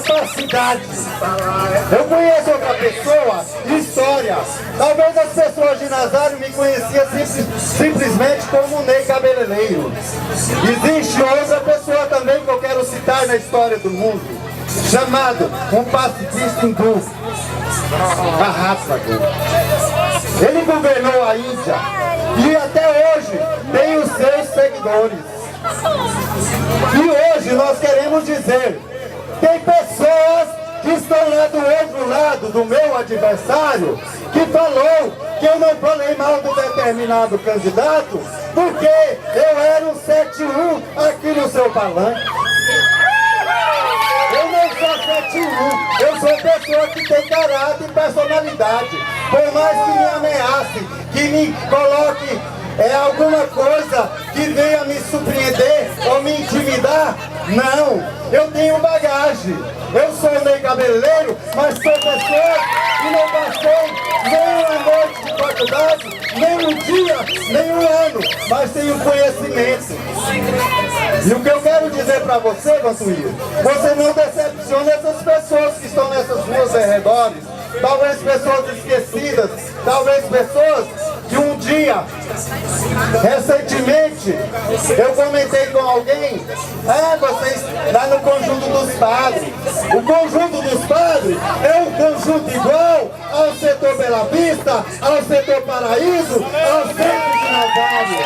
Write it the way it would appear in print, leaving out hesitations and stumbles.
capacidade. Eu conheço outra pessoa, história. Talvez as pessoas de Nazário me conheciam simplesmente como Ney Cabeleireiro. Existe outra pessoa também que eu quero citar na história do mundo, chamado um pacifista hindu, Mahatma Gandhi. Ele governou a Índia e até hoje tem os seus seguidores. E hoje nós queremos dizer, tem pessoas que estão lá do outro lado, do meu adversário, que falou que eu não falei mal do determinado candidato, porque eu era um 71 aqui no seu palanque. Eu não sou 71, eu sou pessoa que tem caráter e personalidade. Por mais que me ameace, que me coloque alguma coisa que venha me surpreender ou me intimidar, não, eu tenho bagagem. Eu sou Ney Cabeleireiro, mas sou pessoa que não passei nem uma noite de faculdade, nem um dia, nem um ano, mas tenho conhecimento. E o que eu quero dizer para você, Vantuíra, você não decepciona essas pessoas que estão nessas ruas arredores, talvez pessoas esquecidas, talvez pessoas que um dia, recentemente, eu comentei com alguém, vocês lá no Conjunto dos Padres. O Conjunto dos Padres é um conjunto igual ao setor Bela Vista, ao setor Paraíso, ao centro de Nazário.